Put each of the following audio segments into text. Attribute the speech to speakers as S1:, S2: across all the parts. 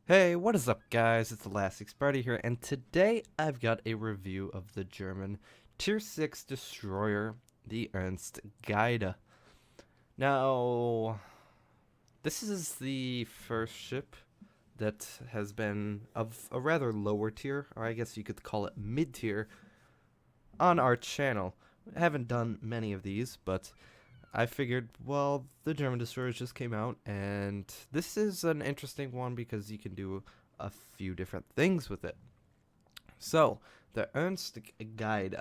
S1: Hey, what is up guys? It's ElasticSpyder here, and today I've got a review of the German Tier 6 destroyer, the Ernst Gaede. Now, this is the first ship that has been of a rather lower tier, or I guess you could call it mid-tier, on our channel. I haven't done many of these, but I figured, well, the German destroyers just came out, and this is an interesting one because you can do a few different things with it. So, the Ernst Gaede.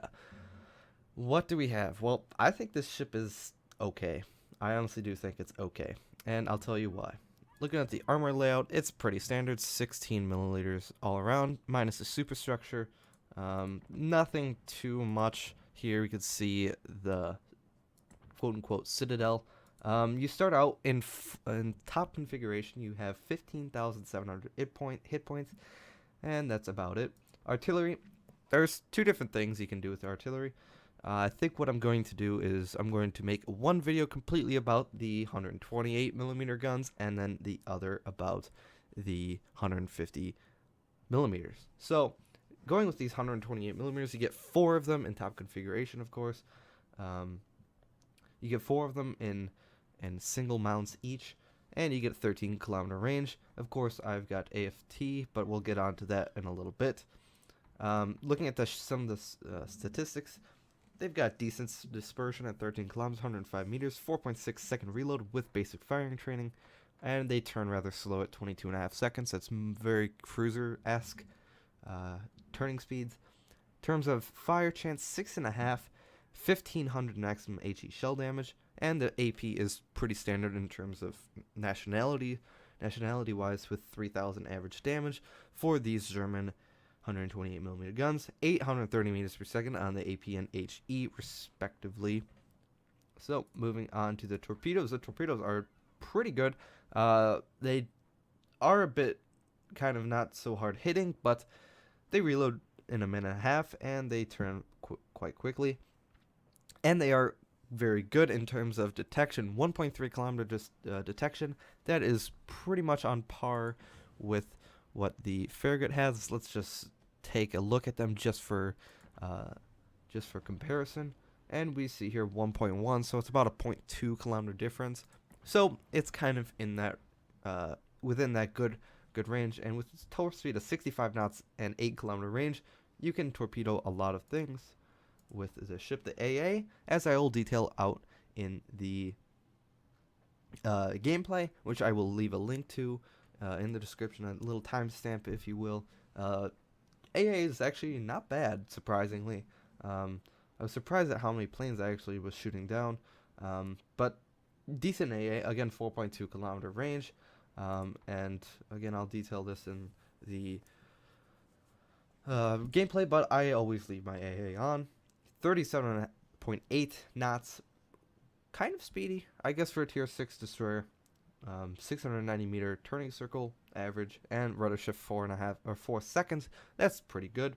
S1: What do we have? Well, I think this ship is okay. I honestly do think it's okay, and I'll tell you why. Looking at the armor layout, it's pretty standard, 16 milliliters all around, minus the superstructure. Nothing too much here. We could see the quote-unquote citadel. You start out in top configuration. You have 15,700 hit points, and that's about it. Artillery, there's two different things you can do with artillery. I think what I'm going to do is I'm going to make one video completely about the 128 millimeter guns, and then the other about the 150 millimeters. So, going with these 128 millimeters, you get 4 of them in top configuration, of course. You get 4 of them in single mounts each, and you get 13-kilometer range. Of course, I've got AFT, but we'll get onto that in a little bit. Looking at some of the statistics, they've got decent dispersion at 13 kilometers, 105 meters, 4.6 second reload with basic firing training, and they turn rather slow at 22.5 seconds. That's very cruiser-esque turning speeds. In terms of fire chance, 6.5. 1500 maximum HE shell damage, and the AP is pretty standard in terms of nationality wise, with 3000 average damage for these German 128mm guns, 830 meters per second on the AP and HE respectively. So moving on to the torpedoes. The torpedoes are pretty good. They are a bit kind of not so hard hitting, but they reload in a minute and a half, and they turn quite quickly. And they are very good in terms of detection. 1.3 kilometer detection. That is pretty much on par with what the Farragut has. Let's just take a look at them just for comparison. And we see here 1.1, so it's about a 0.2 kilometer difference. So it's kind of in that within that good range. And with its total speed of 65 knots and 8 kilometer range, you can torpedo a lot of things with the ship. The AA, as I will detail out in the gameplay, which I will leave a link to in the description, a little timestamp if you will. AA is actually not bad, surprisingly. I was surprised at how many planes I actually was shooting down, but decent AA, again 4.2 kilometer range, and again I'll detail this in the gameplay, but I always leave my AA on. 37.8 knots, kind of speedy, I guess, for a tier 6 destroyer. 690 meter turning circle average, and rudder shift 4 seconds. That's pretty good.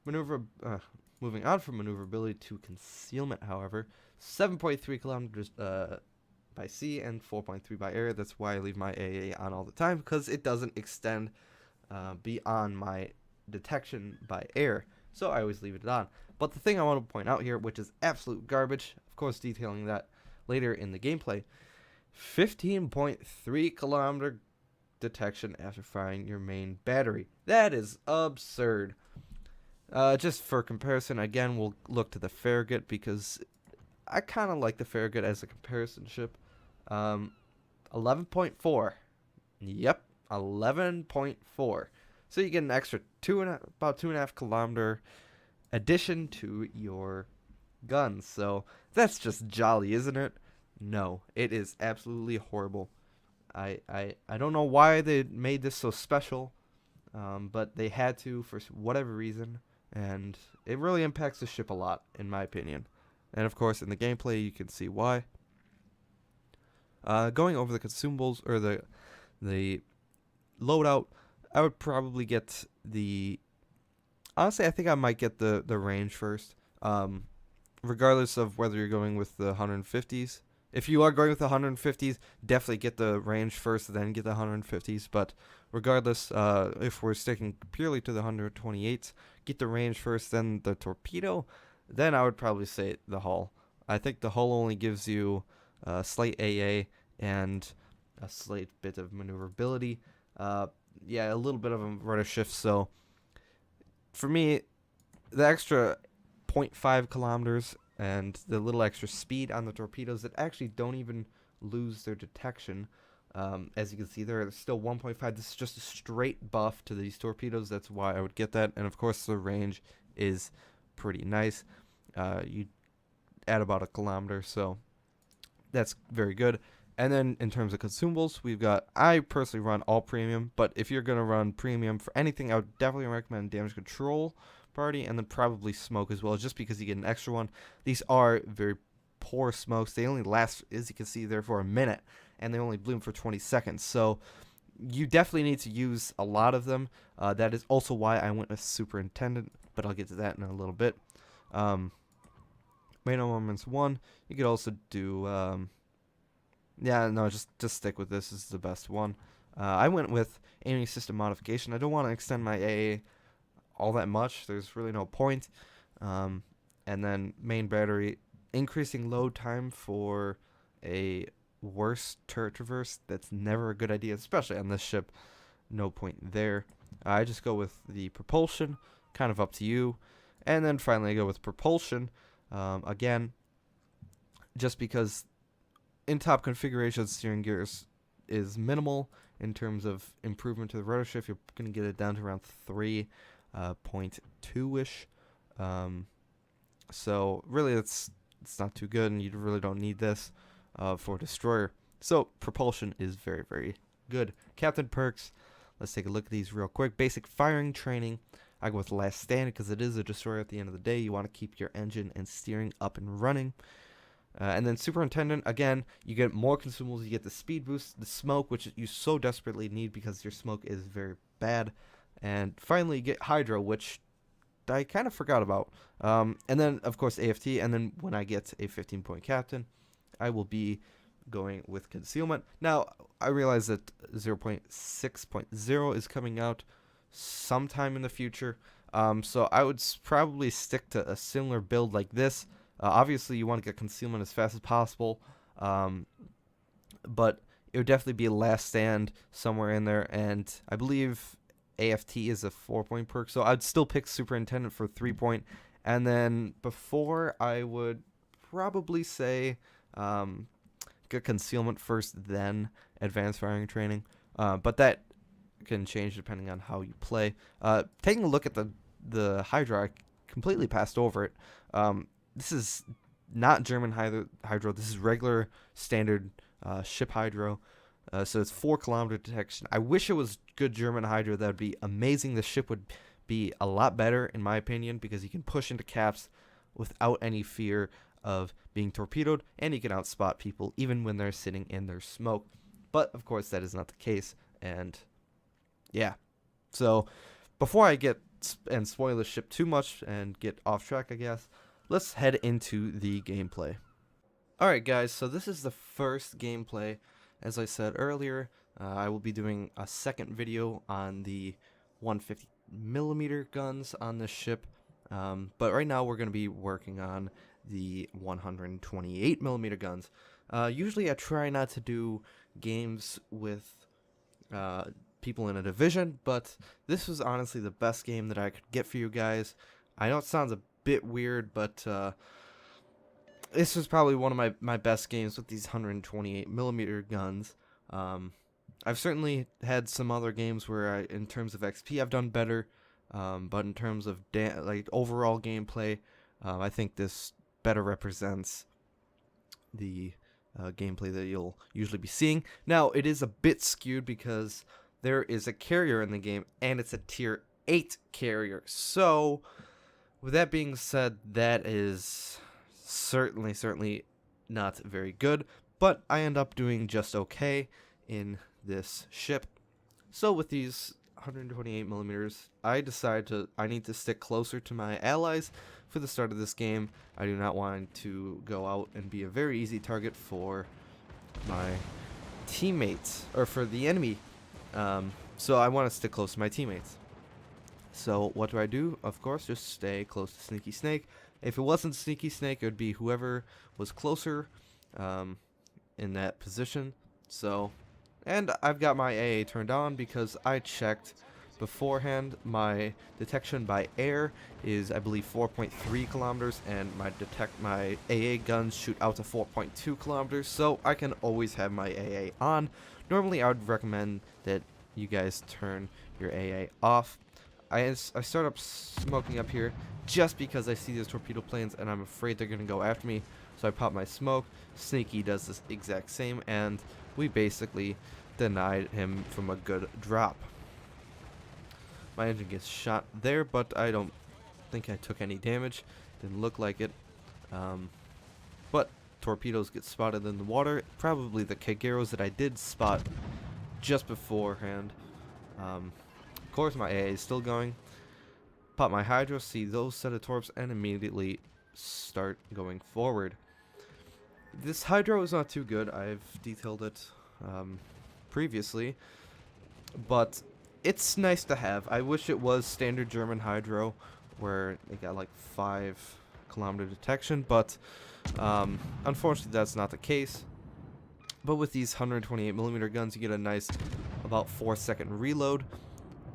S1: Moving on from maneuverability to concealment, however, 7.3 kilometers by sea and 4.3 by air. That's why I leave my AA on all the time, because it doesn't extend beyond my detection by air. So I always leave it on. But the thing I want to point out here, which is absolute garbage, of course detailing that later in the gameplay, 15.3 kilometer detection after firing your main battery. That is absurd. Just for comparison, again, we'll look to the Farragut, because I kind of like the Farragut as a comparison ship. 11.4. Yep, 11.4. So you get an extra about 2.5 kilometer addition to your guns. So that's just jolly, isn't it? No, it is absolutely horrible. I don't know why they made this so special, but they had to for whatever reason, and it really impacts the ship a lot, in my opinion. And of course, in the gameplay, you can see why. Going over the consumables, or the loadout, I would probably get the... Honestly, I think I might get the range first. Regardless of whether you're going with the 150s If you are going with the 150s, definitely get the range first, then get the 150s. But regardless, if we're sticking purely to the 128s, get the range first, then the torpedo. Then I would probably say the hull. I think the hull only gives you slight AA and a slight bit of maneuverability. Yeah, a little bit of a rudder shift. So for me, the extra 0.5 kilometers and the little extra speed on the torpedoes that actually don't even lose their detection. As you can see, they're still 1.5. This is just a straight buff to these torpedoes. That's why I would get that. And of course, the range is pretty nice. You add about a kilometer, so that's very good. And then in terms of consumables, we've got, I personally run all premium, but if you're going to run premium for anything, I would definitely recommend damage control party and then probably smoke as well, just because you get an extra one. These are very poor smokes. They only last, as you can see there, for a minute, and they only bloom for 20 seconds. So you definitely need to use a lot of them. That is also why I went with Superintendent, but I'll get to that in a little bit. Main armaments 1. You could also do yeah, no, just stick with this. This is the best one. I went with aiming system modification. I don't want to extend my AA all that much. There's really no point. And then main battery, increasing load time for a worse turret traverse. That's never a good idea, especially on this ship. No point there. I just go with the propulsion, kind of up to you. And then finally I go with propulsion. Again, just because in top configuration, steering gears is minimal in terms of improvement to the rudder shift. You're going to get it down to around 3.2-ish. So really it's not too good, and you really don't need this for a destroyer. So propulsion is very, very good. Captain perks, let's take a look at these real quick. Basic firing training, I go with last stand because it is a destroyer at the end of the day. You want to keep your engine and steering up and running. And then Superintendent, again, you get more consumables. You get the speed boost, the smoke, which you so desperately need because your smoke is very bad. And finally, you get Hydro, which I kind of forgot about. And then, of course, AFT. And then when I get a 15-point captain, I will be going with concealment. Now, I realize that 0.6.0 is coming out sometime in the future. So I would probably stick to a similar build like this. Obviously, you want to get concealment as fast as possible, but it would definitely be a last stand somewhere in there, and I believe AFT is a 4-point perk, so I'd still pick Superintendent for 3-point, and then before I would probably say get concealment first, then advanced firing training, but that can change depending on how you play. Taking a look at the Hydra, I completely passed over it. This is not German hydro. This is regular standard ship hydro. So it's 4-kilometer detection. I wish it was good German hydro. That would be amazing. The ship would be a lot better, in my opinion, because you can push into caps without any fear of being torpedoed, and you can outspot people even when they're sitting in their smoke. But, of course, that is not the case. And, yeah. So, before I get and spoil the ship too much and get off track, I guess, let's head into the gameplay. Alright guys, so this is the first gameplay. As I said earlier, I will be doing a second video on the 150mm guns on this ship. But right now we're going to be working on the 128mm guns. Usually I try not to do games with people in a division, but this was honestly the best game that I could get for you guys. I know it sounds a bit weird, but this was probably one of my best games with these 128mm guns. I've certainly had some other games where in terms of XP I've done better, but in terms of like overall gameplay, I think this better represents the gameplay that you'll usually be seeing. Now it is a bit skewed because there is a carrier in the game, and it's a tier 8 carrier. So with that being said, that is certainly not very good, but I end up doing just okay in this ship. So with these 128 millimeters, I need to stick closer to my allies for the start of this game. I do not want to go out and be a very easy target for my teammates, or for the enemy. So I want to stick close to my teammates. So what do? Of course, just stay close to Sneaky Snake. If it wasn't Sneaky Snake, it would be whoever was closer in that position. So, and I've got my AA turned on because I checked beforehand. My detection by air is, I believe, 4.3 kilometers, and my AA guns shoot out to 4.2 kilometers, so I can always have my AA on. Normally, I would recommend that you guys turn your AA off. I start up smoking up here just because I see these torpedo planes and I'm afraid they're going to go after me. So I pop my smoke. Sneaky does this exact same, and we basically denied him from a good drop. My engine gets shot there, but I don't think I took any damage. Didn't look like it. But torpedoes get spotted in the water. Probably the Kageros that I did spot just beforehand. Of course, my AA is still going. Pop my Hydro, see those set of torps, and immediately start going forward. This Hydro is not too good. I've detailed it previously, but it's nice to have. I wish it was standard German Hydro, where they got like 5-kilometer detection, but unfortunately that's not the case. But with these 128mm guns, you get a nice about 4-second reload,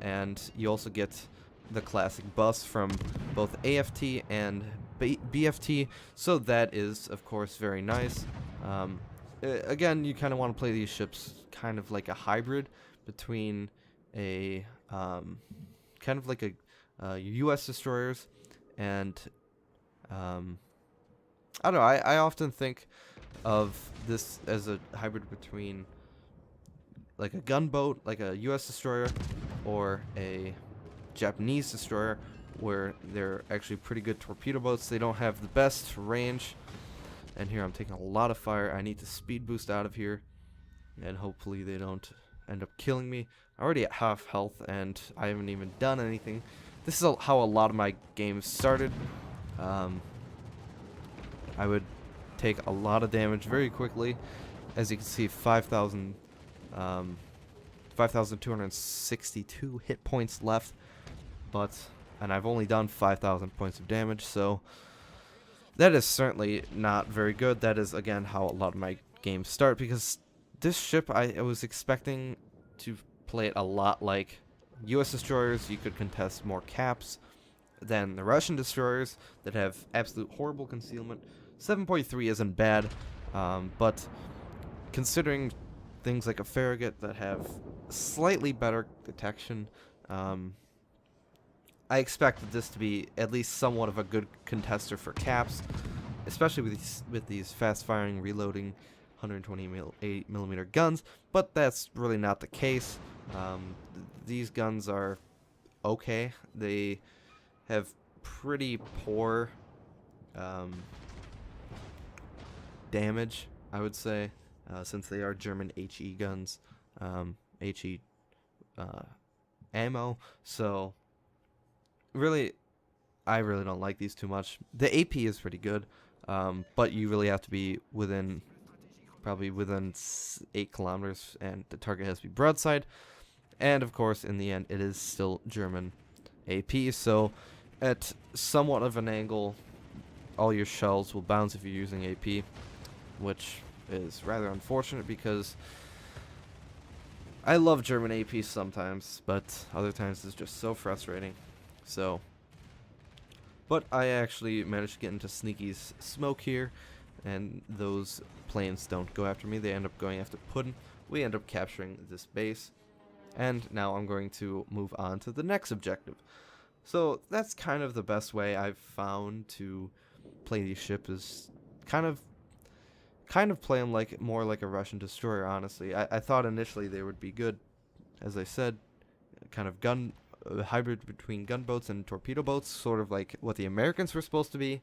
S1: and you also get the classic bus from both AFT and BFT, so that is of course very nice. Again, you kind of want to play these ships kind of like a hybrid between a kind of like a US destroyers and I don't know, I often think of this as a hybrid between like a gunboat, like a US destroyer, or a Japanese destroyer, where they're actually pretty good torpedo boats. They don't have the best range, and here I'm taking a lot of fire. I need to speed boost out of here, and hopefully they don't end up killing me. I'm already at half health, and I haven't even done anything. This is how a lot of my games started. I would take a lot of damage very quickly. As you can see, 5,262 hit points left, and I've only done 5,000 points of damage, so that is certainly not very good. That is, again, how a lot of my games start, because this ship, I was expecting to play it a lot like US destroyers. You could contest more caps than the Russian destroyers that have absolute horrible concealment. 7.3 isn't bad, but considering things like a Farragut that have slightly better detection, I expected this to be at least somewhat of a good contester for caps, especially with these fast-firing, reloading 128mm guns, but that's really not the case. These guns are okay. They have pretty poor damage, I would say, since they are German HE guns, HE ammo. So really, I really don't like these too much. The AP is pretty good, but you really have to be probably within 8 kilometers, and the target has to be broadside. And of course, in the end, it is still German AP, so at somewhat of an angle, all your shells will bounce if you're using AP, which is rather unfortunate because I love German AP sometimes, but other times it's just so frustrating. So, but I actually managed to get into Sneaky's smoke here, and those planes don't go after me. They end up going after Puddin. We end up capturing this base, and now I'm going to move on to the next objective. So that's kind of the best way I've found to play these ships, is kind of play them like more like a Russian destroyer. Honestly, I thought initially they would be good, as I said, kind of hybrid between gunboats and torpedo boats, sort of like what the Americans were supposed to be,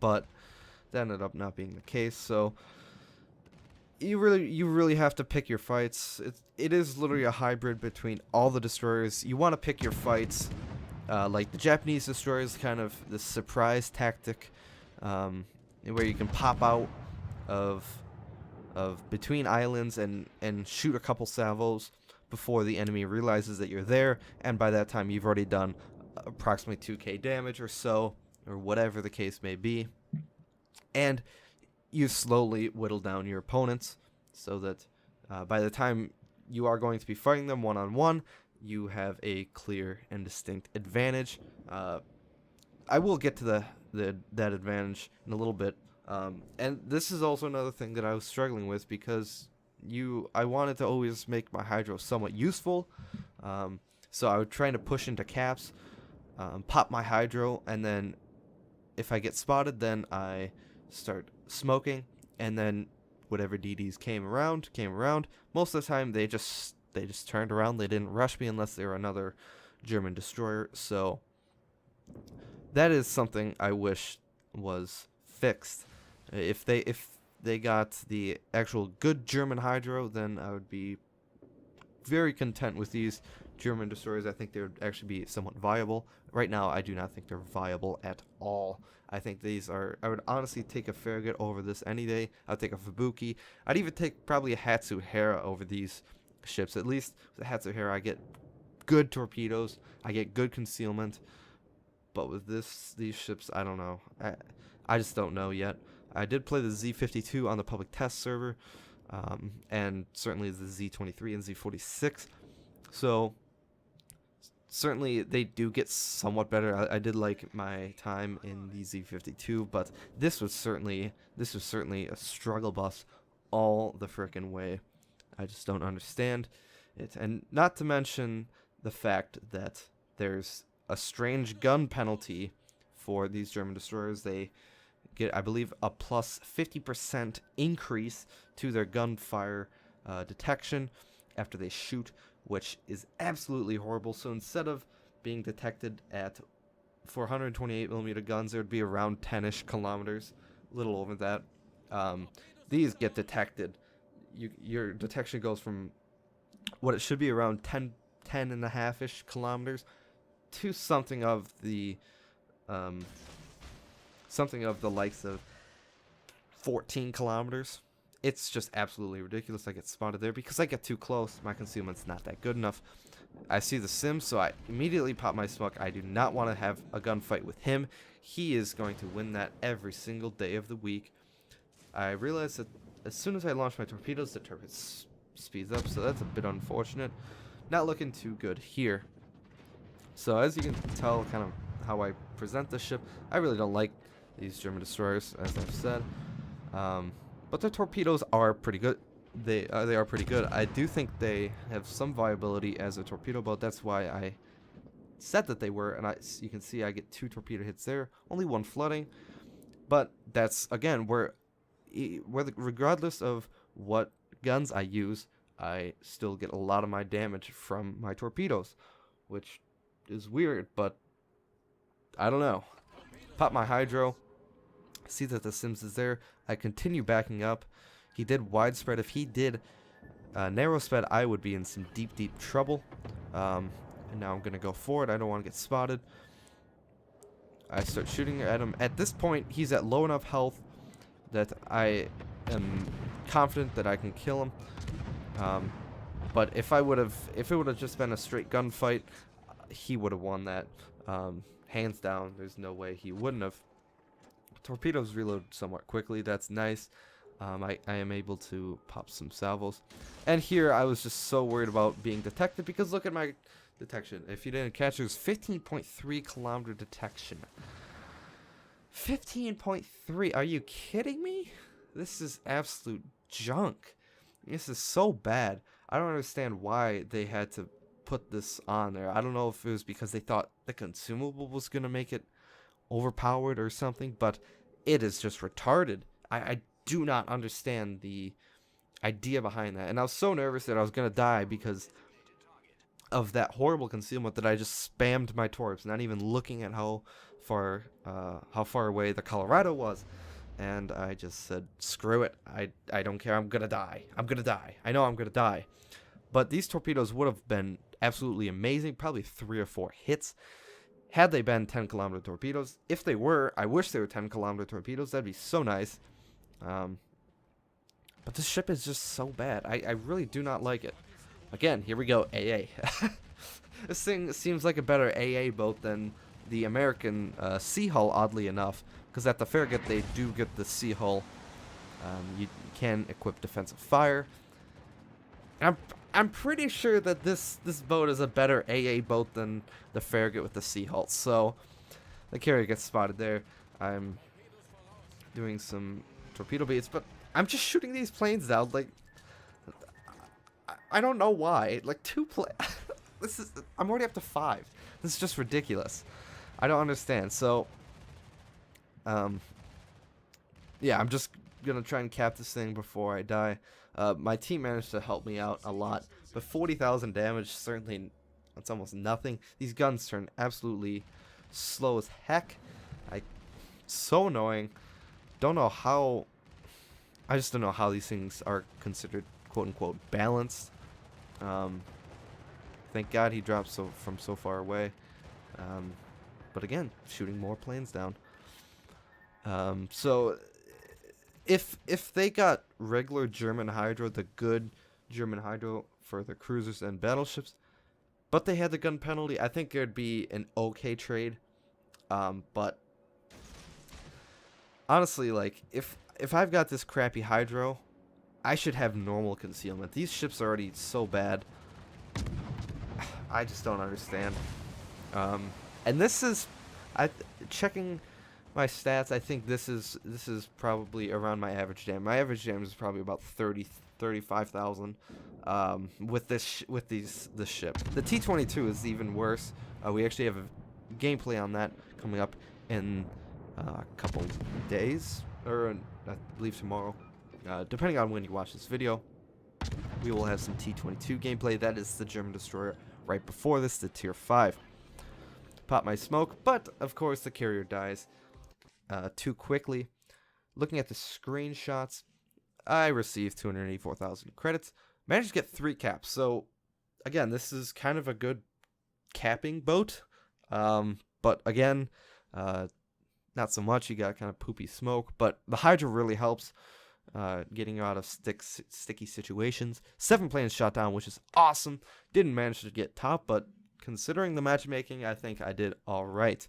S1: but that ended up not being the case. So you really have to pick your fights. It is literally a hybrid between all the destroyers. You want to pick your fights. Like the Japanese destroyers, kind of the surprise tactic, where you can pop out of between islands and shoot a couple salvos before the enemy realizes that you're there, and by that time you've already done approximately 2k damage or so, or whatever the case may be, and you slowly whittle down your opponents so that by the time you are going to be fighting them one-on-one, you have a clear and distinct advantage. I will get to that advantage in a little bit. And this is also another thing that I was struggling with, because I wanted to always make my hydro somewhat useful. So I was trying to push into caps, pop my hydro, and then if I get spotted, then I start smoking, and then whatever DDs came around. Most of the time they just turned around. They didn't rush me unless they were another German destroyer. So that is something I wish was fixed. If they got the actual good German hydro, then I would be very content with these German destroyers. I think they would actually be somewhat viable. Right now, I do not think they're viable at all. I think these are... I would honestly take a Farragut over this any day. I'd take a Fubuki. I'd even take probably a Hatsuhara over these ships. At least with the Hatsuhara, I get good torpedoes. I get good concealment. But with these ships, I don't know. I just don't know yet. I did play the Z52 on the public test server, and certainly the Z23 and Z46. So certainly they do get somewhat better. I did like my time in the Z52, but this was certainly a struggle bus all the frickin' way. I just don't understand it, and not to mention the fact that there's a strange gun penalty for these German destroyers. They get, I believe, a plus 50% increase to their gunfire detection after they shoot, which is absolutely horrible. So instead of being detected at 428mm guns, it would be around 10-ish kilometers, a little over that. These get detected. Your detection goes from what it should be around 10 and a half-ish kilometers to something of the likes of 14 kilometers. It's just absolutely ridiculous. I get spotted there because I get too close. My concealment's not that good enough. I see the sim, so I immediately pop my smoke. I do not want to have a gunfight with him. He is going to win that every single day of the week. I realized that as soon as I launch my torpedoes, the turret speeds up, so that's a bit unfortunate. Not looking too good here. So as you can tell, kind of how I present this ship, I really don't like these German destroyers, as I've said. But the torpedoes are pretty good. They are pretty good. I do think they have some viability as a torpedo boat. That's why I said that they were. And you can see I get 2 torpedo hits there, only 1 flooding. But that's, again, regardless of what guns I use, I still get a lot of my damage from my torpedoes, which is weird, but I don't know. Pop my hydro. See that the Sims is there. I continue backing up. He did widespread. If he did narrow spread, I would be in some deep trouble. And now I'm going to go forward. I don't want to get spotted. I start shooting at him. At this point, he's at low enough health that I am confident that I can kill him. But if it would have just been a straight gunfight, he would have won that. Hands down. There's no way he wouldn't have. Torpedoes reload somewhat quickly. That's nice. I am able to pop some salvos. And here I was just so worried about being detected because look at my detection. If you didn't catch, there's 15.3 kilometer detection. 15.3. Are you kidding me? This is absolute junk. This is so bad. I don't understand why they had to put this on there. I don't know if it was because they thought the consumable was going to make it overpowered or something, but it is just retarded. I do not understand the idea behind that. And I was so nervous that I was going to die because of that horrible concealment that I just spammed my torps, not even looking at how far away the Colorado was. and I just said, screw it. I don't care. I'm gonna die. I'm gonna die. I know I'm gonna die. But these torpedoes would have been absolutely amazing. Probably 3 or 4 hits had they been 10-kilometer torpedoes. If they were, I wish they were 10-kilometer torpedoes. That'd be so nice. But this ship is just so bad. I really do not like it. Again, here we go, AA. This thing seems like a better AA boat than the American Sea Hull, oddly enough. Because at the Farragut, they do get the Sea Hull. You can equip defensive fire. And I'm pretty sure that this boat is a better AA boat than the Farragut with the Sea Hull. So the carrier gets spotted there. I'm doing some torpedo baits, but I'm just shooting these planes down. Like, I don't know why. Like, 2 I'm already up to 5. This is just ridiculous. I don't understand. So, yeah, I'm just gonna try and cap this thing before I die. My team managed to help me out a lot, but 40,000 damage, certainly, that's almost nothing. These guns turn absolutely slow as heck. So annoying. Don't know how. I just don't know how these things are considered quote-unquote balanced. Thank God he dropped from so far away. But again, shooting more planes down. So if they got regular German hydro, the good German hydro for the cruisers and battleships, but they had the gun penalty, I think there'd be an okay trade. But honestly, like, if I've got this crappy hydro, I should have normal concealment. These ships are already so bad. I just don't understand. And this is, checking my stats, I think this is probably around my average damage. My average damage is probably about 35,000 with this ship. The T-22 is even worse. We actually have a gameplay on that coming up in a couple days, or I believe tomorrow, depending on when you watch this video. We will have some T-22 gameplay. That is the German destroyer right before this, the Tier 5. Pop my smoke, but of course the carrier dies too quickly. Looking at the screenshots, I received 284,000 credits. Managed to get 3 caps. So again, this is kind of a good capping boat. But again, not so much. You got kind of poopy smoke, but the hydro really helps getting you out of sticky situations. 7 planes shot down, which is awesome. Didn't manage to get top, but considering the matchmaking, I think I did all right.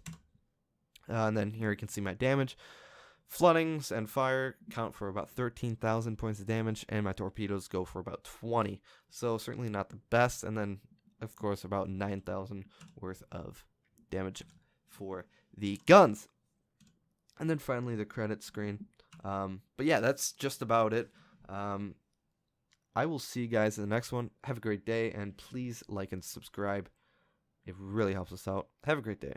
S1: And then here you can see my damage. Floodings and fire count for about 13,000 points of damage, and my torpedoes go for about 20. So certainly not the best. And then, of course, about 9,000 worth of damage for the guns. And then finally the credit screen. But yeah, that's just about it. I will see you guys in the next one. Have a great day, and please like and subscribe. It really helps us out. Have a great day.